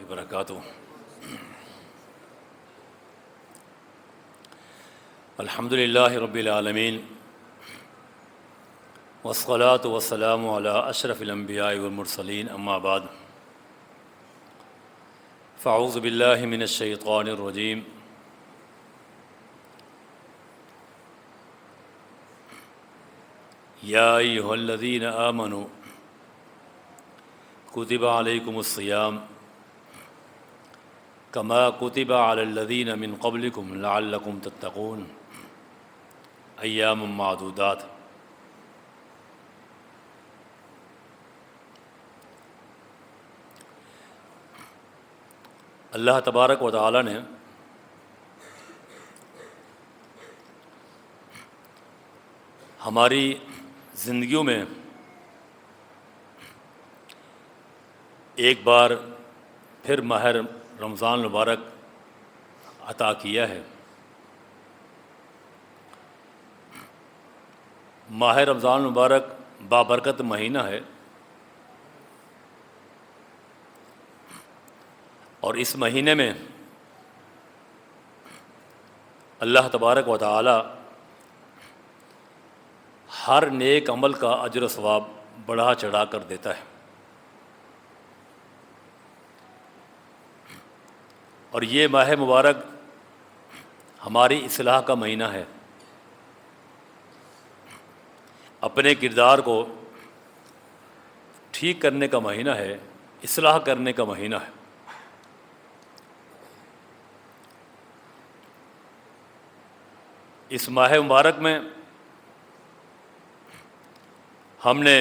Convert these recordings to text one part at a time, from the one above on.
وبرکاتہ۔ الحمد للہ رب العالمین والصلاة والسلام علی اشرف الانبیاء والمرسلین، اما بعد فاعوذ باللہ من الشیطان الرجیم۔ یا ایہا الذین آمنوا کتب علیکم الصیام کما کتب علی الذین من قبلکم لعلکم تتقون ایام معدودات۔ اللہ تبارک و تعالی نے ہماری زندگیوں میں ایک بار پھر ماہ رمضان مبارک عطا کیا ہے۔ ماہ رمضان مبارک بابرکت مہینہ ہے، اور اس مہینے میں اللہ تبارک و تعالی ہر نیک عمل کا اجر و ثواب بڑھا چڑھا کر دیتا ہے، اور یہ ماہ مبارک ہماری اصلاح کا مہینہ ہے، اپنے کردار کو ٹھیک کرنے کا مہینہ ہے، اصلاح کرنے کا مہینہ ہے۔ اس ماہ مبارک میں ہم نے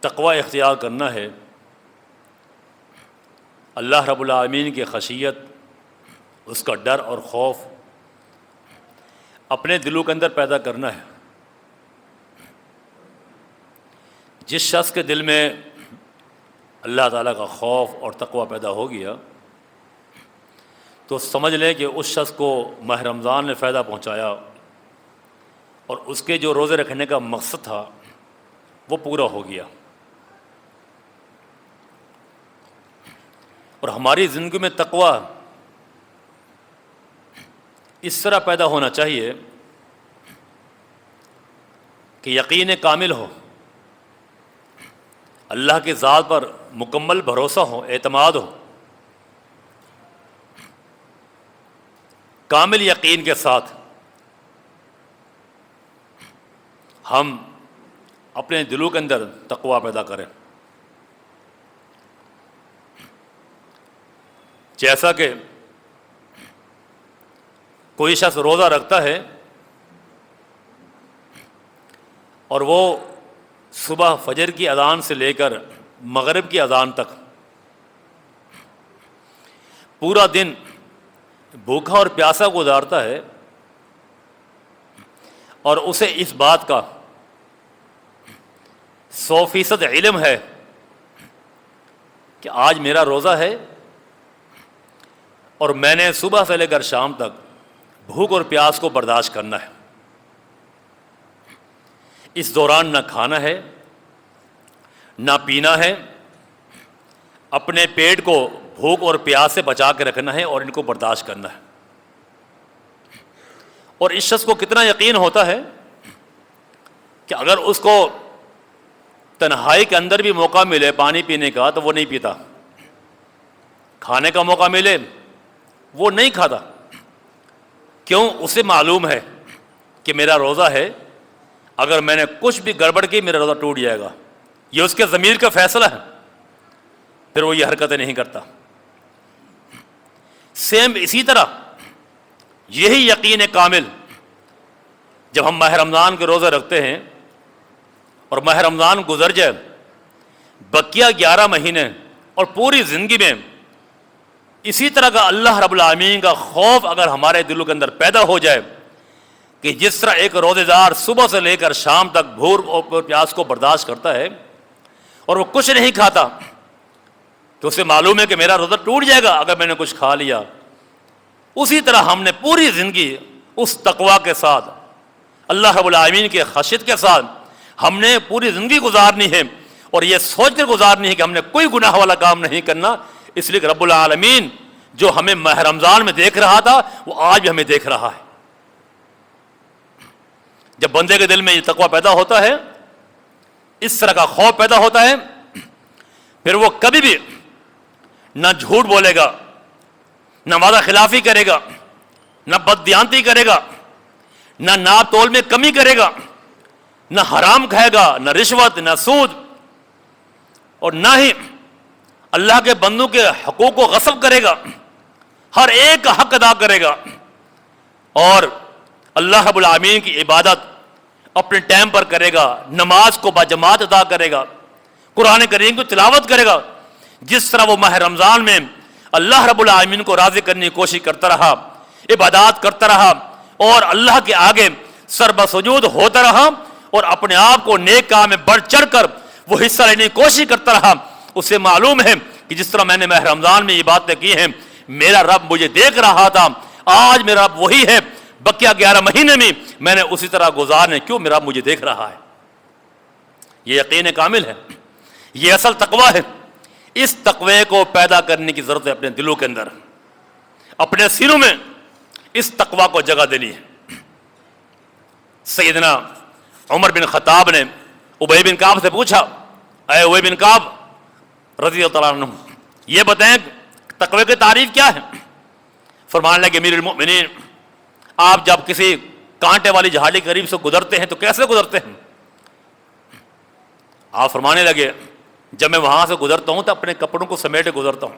تقوی اختیار کرنا ہے، اللہ رب العالمین کی خشیت، اس کا ڈر اور خوف اپنے دلوں کے اندر پیدا کرنا ہے۔ جس شخص کے دل میں اللہ تعالیٰ کا خوف اور تقوی پیدا ہو گیا تو سمجھ لیں کہ اس شخص کو ماہ رمضان نے فائدہ پہنچایا، اور اس کے جو روزے رکھنے کا مقصد تھا وہ پورا ہو گیا۔ اور ہماری زندگی میں تقوی اس طرح پیدا ہونا چاہیے کہ یقین کامل ہو، اللہ کی ذات پر مکمل بھروسہ ہو، اعتماد ہو، کامل یقین کے ساتھ ہم اپنے دلوں کے اندر تقوی پیدا کریں۔ جیسا کہ کوئی شخص روزہ رکھتا ہے اور وہ صبح فجر کی اذان سے لے کر مغرب کی اذان تک پورا دن بھوکا اور پیاسا گزارتا ہے، اور اسے اس بات کا 100% علم ہے کہ آج میرا روزہ ہے اور میں نے صبح سے لے کر شام تک بھوک اور پیاس کو برداشت کرنا ہے، اس دوران نہ کھانا ہے نہ پینا ہے، اپنے پیٹ کو بھوک اور پیاس سے بچا کے رکھنا ہے اور ان کو برداشت کرنا ہے۔ اور اس شخص کو کتنا یقین ہوتا ہے کہ اگر اس کو تنہائی کے اندر بھی موقع ملے پانی پینے کا تو وہ نہیں پیتا، کھانے کا موقع ملے وہ نہیں کھاتا۔ کیوں؟ اسے معلوم ہے کہ میرا روزہ ہے، اگر میں نے کچھ بھی گڑبڑ کی میرا روزہ ٹوٹ جائے گا، یہ اس کے ضمیر کا فیصلہ ہے، پھر وہ یہ حرکتیں نہیں کرتا۔ سیم اسی طرح یہی یقین کامل جب ہم ماہ رمضان کے روزے رکھتے ہیں اور ماہ رمضان گزر جائے، بقیہ 11 مہینے اور پوری زندگی میں اسی طرح کا اللہ رب العالمین کا خوف اگر ہمارے دلوں کے اندر پیدا ہو جائے کہ جس طرح ایک روزے دار صبح سے لے کر شام تک بھوک اور پیاس کو برداشت کرتا ہے اور وہ کچھ نہیں کھاتا، تو اسے معلوم ہے کہ میرا روزہ ٹوٹ جائے گا اگر میں نے کچھ کھا لیا، اسی طرح ہم نے پوری زندگی اس تقوی کے ساتھ، اللہ رب العالمین کے خشیت کے ساتھ ہم نے پوری زندگی گزارنی ہے، اور یہ سوچ کر گزارنی ہے کہ ہم نے کوئی گناہ والا کام نہیں کرنا، اس لیے کہ رب العالمین جو ہمیں ماہ رمضان میں دیکھ رہا تھا وہ آج بھی ہمیں دیکھ رہا ہے۔ جب بندے کے دل میں یہ تقوی پیدا ہوتا ہے، اس طرح کا خوف پیدا ہوتا ہے، پھر وہ کبھی بھی نہ جھوٹ بولے گا، نہ وعدہ خلافی کرے گا، نہ بددیانتی کرے گا، نہ ناپ تول میں کمی کرے گا، نہ حرام کھائے گا، نہ رشوت، نہ سود، اور نہ ہی اللہ کے بندوں کے حقوق کو غصب کرے گا، ہر ایک کا حق ادا کرے گا، اور اللہ رب العالمین کی عبادت اپنے ٹائم پر کرے گا، نماز کو باجماعت ادا کرے گا، قرآن کریم کو تلاوت کرے گا۔ جس طرح وہ ماہ رمضان میں اللہ رب العالمین کو راضی کرنے کی کوشش کرتا رہا، عبادات کرتا رہا، اور اللہ کے آگے سر بسجود ہوتا رہا، اور اپنے آپ کو نیک کام میں بڑھ چڑھ کر وہ حصہ لینے کی کوشش کرتا رہا، اسے معلوم ہے کہ جس طرح میں نے ماہ رمضان میں یہ باتیں کی ہیں، میرا رب مجھے دیکھ رہا تھا، آج میرا رب وہی ہے، بقیہ 11 مہینے میں نے اسی طرح گزارنے، کیوں میرا رب مجھے دیکھ رہا ہے۔ یہ یقین کامل ہے، یہ اصل تقوی ہے۔ اس تقوی کو پیدا کرنے کی ضرورت ہے اپنے دلوں کے اندر، اپنے سینوں میں اس تقوی کو جگہ دینی ہے۔ سیدنا عمر بن خطاب نے ابی بن کعب سے پوچھا، اے ابی بن کعب رضی اللہ تعالیٰ عنہ، یہ بتائیں تقوی کی تعریف کیا ہے؟ فرمانے لگے، امیر المؤمنین، آپ جب کسی کانٹے والی جھاڑی کے قریب سے گزرتے ہیں تو کیسے گزرتے ہیں؟ آپ فرمانے لگے، جب میں وہاں سے گزرتا ہوں تو اپنے کپڑوں کو سمیٹے گزرتا ہوں،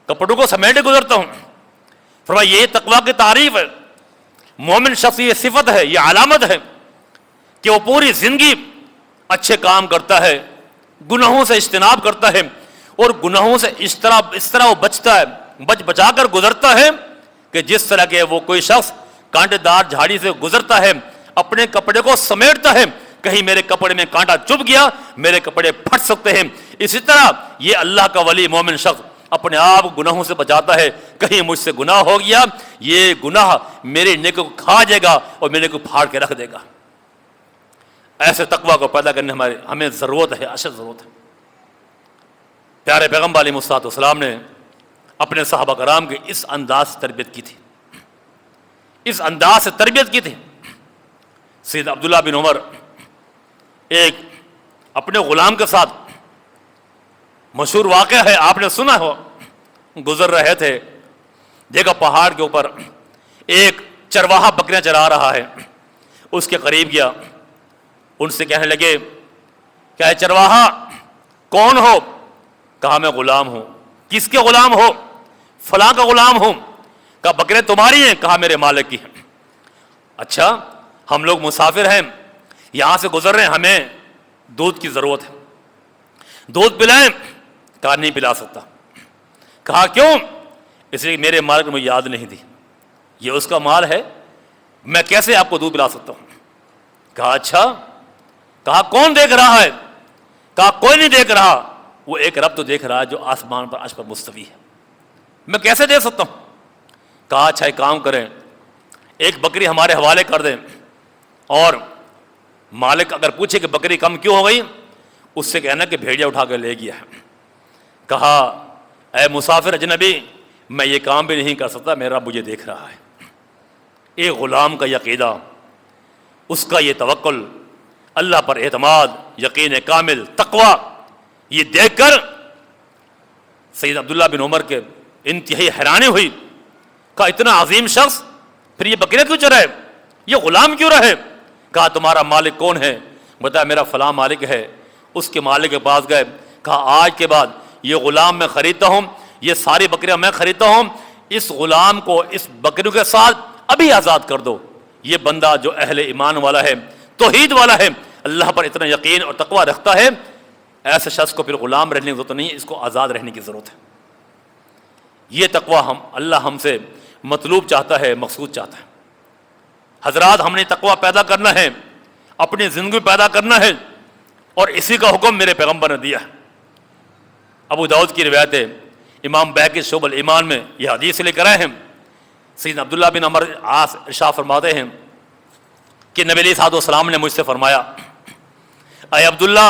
کپڑوں کو سمیٹے گزرتا ہوں۔ فرمایا یہ تقوی کی تعریف ہے۔ مومن شخص یہ صفت ہے، یہ علامت ہے کہ وہ پوری زندگی اچھے کام کرتا ہے، گناہوں سے اجتناب کرتا ہے، اور گناہوں سے اس طرح وہ بچتا ہے، بچا کر گزرتا ہے کہ جس طرح کے وہ کوئی شخص کانٹے دار جھاڑی سے گزرتا ہے، اپنے کپڑے کو سمیٹتا ہے، کہیں میرے کپڑے میں کانٹا چبھ گیا، میرے کپڑے پھٹ سکتے ہیں۔ اسی طرح یہ اللہ کا ولی مومن شخص اپنے آپ گناہوں سے بچاتا ہے، کہیں مجھ سے گناہ ہو گیا، یہ گناہ میرے نیکی کو کھا جائے گا اور میرے کو پھاڑ کے رکھ دے گا۔ ایسے تقوی کو پیدا کرنے ہمیں ضرورت ہے، اشد ضرورت ہے۔ پیارے پیغمبر علیہ الصلوۃ والسلام نے اپنے صحابہ کرام کی اس انداز سے تربیت کی تھی، اس انداز سے تربیت کی تھی۔ سید عبداللہ بن عمر ایک اپنے غلام کے ساتھ، مشہور واقعہ ہے، آپ نے سنا ہو، گزر رہے تھے، دیکھا پہاڑ کے اوپر ایک چرواہا بکریاں چرا رہا ہے، اس کے قریب گیا، ان سے کہنے لگے، کیا چرواہا کون ہو؟ کہا میں غلام ہوں۔ کس کے غلام ہو؟ فلاں کا غلام ہوں۔ کہا بکرے تمہاری ہیں؟ کہا میرے مالک کی ہیں۔ اچھا، ہم لوگ مسافر ہیں، یہاں سے گزر رہے ہیں، ہمیں دودھ کی ضرورت ہے، دودھ پلائیں؟ کہا نہیں پلا سکتا۔ کہا کیوں؟ اس لیے میرے مالک نے مجھے یاد نہیں دی، یہ اس کا مال ہے، میں کیسے آپ کو دودھ پلا سکتا ہوں؟ کہا اچھا۔ کہا کون دیکھ رہا ہے؟ کہا کوئی نہیں دیکھ رہا، وہ ایک رب تو دیکھ رہا ہے جو آسمان پر عرش پر مستوی ہے، میں کیسے دے سکتا ہوں؟ کہا اچھا ایک کام کریں، ایک بکری ہمارے حوالے کر دیں، اور مالک اگر پوچھے کہ بکری کم کیوں ہو گئی، اس سے کہنا کہ بھیڑیا اٹھا کر لے گیا ہے۔ کہا اے مسافر اجنبی، میں یہ کام بھی نہیں کر سکتا، میرا رب مجھے دیکھ رہا ہے۔ ایک غلام کا عقیدہ، اس کا یہ توکل، اللہ پر اعتماد، یقین کامل، تقوی، یہ دیکھ کر سید عبداللہ بن عمر کے انتہائی حیرانی ہوئی۔ کہا اتنا عظیم شخص پھر یہ بکریاں کیوں چرائے، یہ غلام کیوں رہے؟ کہا تمہارا مالک کون ہے؟ بتایا میرا فلاں مالک ہے۔ اس کے مالک کے پاس گئے، کہا آج کے بعد یہ غلام میں خریدتا ہوں، یہ ساری بکریاں میں خریدتا ہوں، اس غلام کو اس بکریوں کے ساتھ ابھی آزاد کر دو۔ یہ بندہ جو اہل ایمان والا ہے، توحید والا ہے، اللہ پر اتنا یقین اور تقوی رکھتا ہے، ایسے شخص کو پھر غلام رہنے کی ضرورت نہیں ہے، اس کو آزاد رہنے کی ضرورت ہے۔ یہ تقوی اللہ ہم سے مطلوب چاہتا ہے، مقصود چاہتا ہے۔ حضرات، ہم نے تقوی پیدا کرنا ہے، اپنی زندگی پیدا کرنا ہے، اور اسی کا حکم میرے پیغمبر نے دیا ہے۔ ابو داؤد کی روایت ہے، امام بیہقی شعب الایمان میں یہ حدیث لے کر آئے ہیں، سیدنا عبداللہ بن عمر عاص ارشاد فرماتے ہیں کہ نبی علیہ الصلوۃ والسلام نے مجھ سے فرمایا، اے عبداللہ،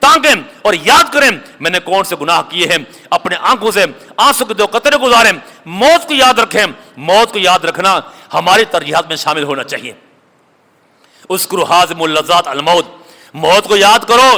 تانکیں اور یاد کریں میں نے کون سے گناہ کیے ہیں، اپنے آنکھوں سے آنسو کے 2 قطرے گزاریں، موت کو یاد رکھیں۔ موت کو یاد رکھنا ہماری ترجیحات میں شامل ہونا چاہیے۔ اذکروا حازم اللذات الموت، موت کو یاد کرو۔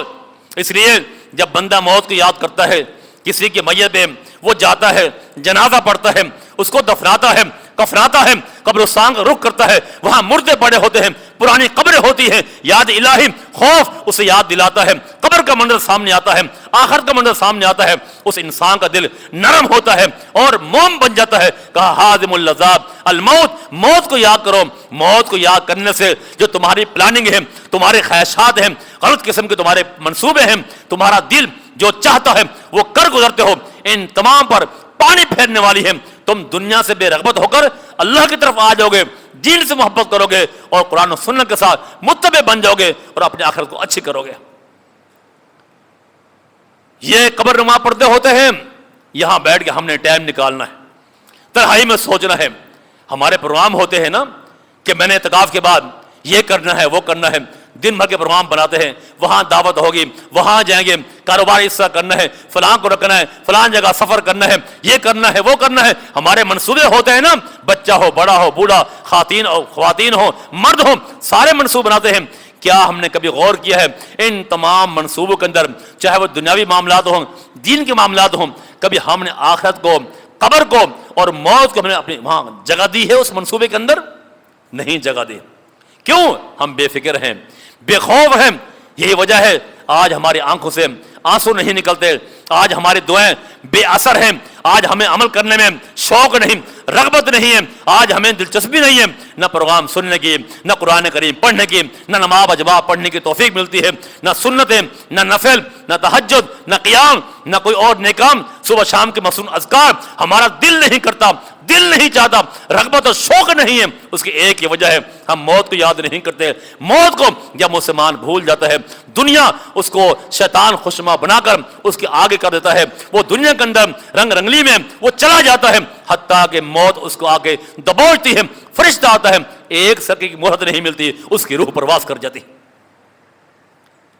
اس لیے جب بندہ موت کو یاد کرتا ہے، کسی کی میت پہ وہ جاتا ہے، جنازہ پڑھتا ہے، اس کو دفناتا ہے، کفناتا ہے، قبرستان کا رخ کرتا ہے، وہاں مردے پڑے ہوتے ہیں، پرانی قبریں ہوتی ہیں، یاد الہی خوف اسے یاد دلاتا ہے، قبر کا منظر سامنے آتا ہے، آخرت کا منظر سامنے آتا ہے، اس انسان کا دل نرم ہوتا ہے اور موم بن جاتا ہے۔ کہا حازم اللذات الموت، موت کو یاد کرو۔ موت کو یاد کرنے سے جو تمہاری پلاننگ ہے، تمہارے خواہشات ہیں، غلط قسم کے تمہارے منصوبے ہیں، تمہارا دل جو چاہتا ہے وہ کر گزرتے ہو، ان تمام پر پانی پھیرنے والی ہے۔ تم دنیا سے بے رغبت ہو کر اللہ کی طرف آ جاؤ گے، دین سے محبت کرو گے اور قرآن و سنت کے ساتھ متبع بن جاؤ گے اور اپنی آخرت کو اچھی کرو گے۔ یہ قبر نما پردے ہوتے ہیں، یہاں بیٹھ کے ہم نے ٹائم نکالنا ہے، تنہائی میں سوچنا ہے۔ ہمارے پروگرام ہوتے ہیں نا کہ میں نے اعتکاف کے بعد یہ کرنا ہے وہ کرنا ہے، دن بھر کے پروگرام بناتے ہیں، وہاں دعوت ہوگی، وہاں جائیں گے، کاروبار اس طرح کرنا ہے، فلاں کو رکھنا ہے، فلاں جگہ سفر کرنا ہے، یہ کرنا ہے وہ کرنا ہے۔ ہمارے منصوبے ہوتے ہیں نا، بچہ ہو، بڑا ہو، بوڑھا، خواتین ہو، مرد ہو، سارے منصوبے بناتے ہیں۔ کیا ہم نے کبھی غور کیا ہے ان تمام منصوبوں کے اندر، چاہے وہ دنیاوی معاملات ہوں، دین کے معاملات ہوں، کبھی ہم نے آخرت کو، قبر کو اور موت کو ہم نے اپنی وہاں جگہ دی ہے؟ اس منصوبے کے اندر نہیں جگہ دی۔ کیوں؟ ہم بے فکر ہیں، بے خوف ہیں۔ یہی وجہ ہے آج ہماری آنکھوں سے آنسو نہیں نکلتے، آج ہماری دعائیں بے اثر ہیں، آج ہمیں عمل کرنے میں شوق نہیں، رغبت نہیں ہے، آج ہمیں دلچسپی نہیں ہے، نہ پروگرام سننے کی، نہ قرآن کریم پڑھنے کی، نہ نماز اجباء پڑھنے کی توفیق ملتی ہے، نہ سنتیں، نہ نفل، نہ تہجد، نہ قیام، نہ کوئی اور نیک کام، صبح شام کے مصنون اذکار۔ ہمارا دل نہیں کرتا، دل نہیں چاہتا، رغبت اور شوق نہیں ہے۔ اس کی ایک ہی وجہ ہے، ہم موت کو یاد نہیں کرتے۔ موت کو جب مسلمان بھول جاتا ہے، دنیا اس کو شیطان خوشما بنا کر اس کے آگے کر دیتا ہے، وہ دنیا کے اندر رنگ رنگلی میں وہ چلا جاتا ہے، حتیٰ کہ موت اس کو آگے دبوچتی ہے، فرشتہ آتا ہے، ایک سیکنڈ کی مہلت نہیں ملتی، اس کی روح پرواز کر جاتی۔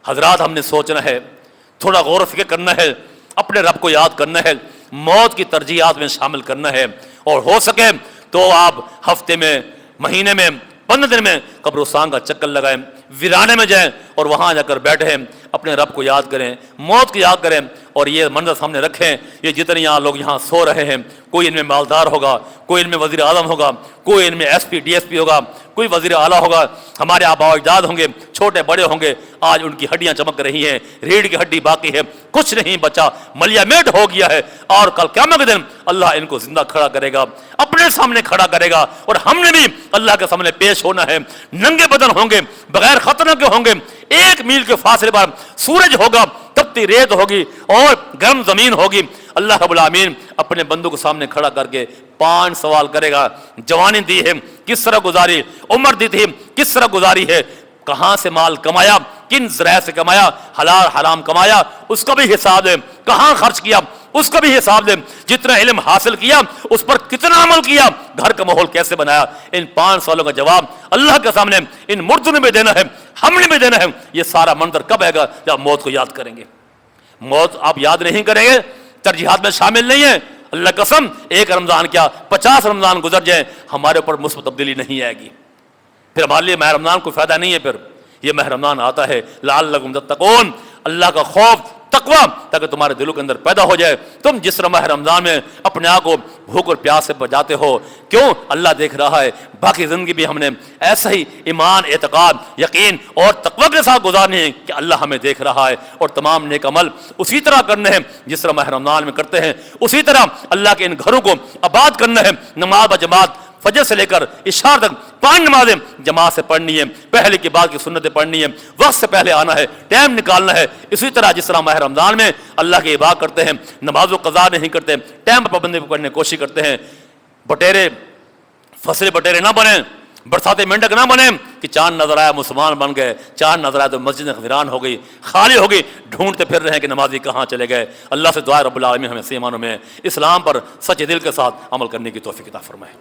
حضرات ہم نے سوچنا ہے، تھوڑا غور و فکر کرنا ہے، اپنے رب کو یاد کرنا ہے، موت کی ترجیحات میں شامل کرنا ہے، اور ہو سکے تو آپ ہفتے میں، مہینے میں، 15 دن میں قبرستان کا چکر لگائیں، ویرانے میں جائیں اور وہاں جا کر بیٹھیں، اپنے رب کو یاد کریں، موت کو یاد کریں، اور یہ منظر سامنے رکھیں۔ یہ جتنے یہاں لوگ یہاں سو رہے ہیں، کوئی ان میں مالدار ہوگا، کوئی ان میں وزیر اعظم ہوگا، کوئی ان میں S P D S P ہوگا، کوئی وزیر اعلیٰ ہوگا، ہمارے آباء و اجداد ہوں گے، چھوٹے بڑے ہوں گے، آج ان کی ہڈیاں چمک رہی ہیں، ریڑھ کی ہڈی باقی ہے، کچھ نہیں بچا، ملیا میٹ ہو گیا ہے، اور کل قیامت کے دن اللہ ان کو زندہ کھڑا کرے گا، اپنے سامنے کھڑا کرے گا، اور ہم نے بھی اللہ کے سامنے پیش ہونا ہے، ننگے بدن ہوں گے، بغیر خطرہ کے ہوں گے، 1 میل کے فاصلے پر سورج ہوگا، تپتی ریت ہوگی اور گرم زمین ہوگی۔ اللہ رب العالمین اپنے بندوں کو سامنے کھڑا کر کے 5 سوال کرے گا۔ جوانی دی ہے کس طرح گزاری، عمر دی تھی کس طرح گزاری ہے، کہاں سے مال کمایا، کن ذرائع سے کمایا، حلال حرام کمایا، اس کا بھی حساب ہے، کہاں خرچ کیا اس کا بھی حساب دے، جتنا علم حاصل کیا اس پر کتنا عمل کیا، گھر کا ماحول کیسے بنایا۔ ان 5 سوالوں کا جواب اللہ کے سامنے ان مردوں نے بھی دینا ہے، ہم نے بھی دینا ہے۔ یہ سارا منظر کب آئے گا؟ جب موت کو یاد کریں گے۔ موت آپ یاد نہیں کریں گے، ترجیحات میں شامل نہیں ہے، اللہ قسم 1 رمضان کیا 50 رمضان گزر جائیں، ہمارے اوپر مثبت تبدیلی نہیں آئے گی، پھر ہمارے لیے ماہ رمضان کو فائدہ نہیں ہے۔ پھر یہ ماہ رمضان آتا ہے لعلکم تتقون، اللہ کا خوف، تقوی، تاکہ تمہارے دلوں کے اندر پیدا ہو جائے۔ تم جس طرح ماہ رمضان میں اپنے آپ کو بھوک اور پیاس سے بچاتے ہو، کیوں؟ اللہ دیکھ رہا ہے، باقی زندگی بھی ہم نے ایسا ہی ایمان، اعتقاد، یقین اور تقوی کے ساتھ گزارنی ہے کہ اللہ ہمیں دیکھ رہا ہے، اور تمام نیک عمل اسی طرح کرنے ہیں جس طرح ماہ رمضان میں کرتے ہیں، اسی طرح اللہ کے ان گھروں کو آباد کرنا ہے۔ نماز با جماعت فجر سے لے کر عشاء تک 5 نمازیں جماعت سے پڑھنی ہے، پہلے کی بعد کی سنتیں پڑھنی ہے، وقت سے پہلے آنا ہے، ٹائم نکالنا ہے۔ اسی طرح جس طرح ماہ رمضان میں اللہ کی عبادت کرتے ہیں، نماز و قضا نہیں کرتے، ٹائم پر پابندی کرنے کی کوشش کرتے ہیں، بٹیرے فصلے بٹیرے نہ بنیں، برساتے مینڈک نہ بنیں کہ چاند نظر آیا مسلمان بن گئے، چاند نظر آیا تو مسجد ویران ہو گئی، خالی ہو گئی، ڈھونڈتے پھر رہے ہیں کہ نمازی کہاں چلے گئے۔ اللہ سے دعا رب العالمین ہمیں ایسے ایمانوں میں اسلام پر سچے دل کے ساتھ عمل کرنے کی توفیق عطا فرمائے۔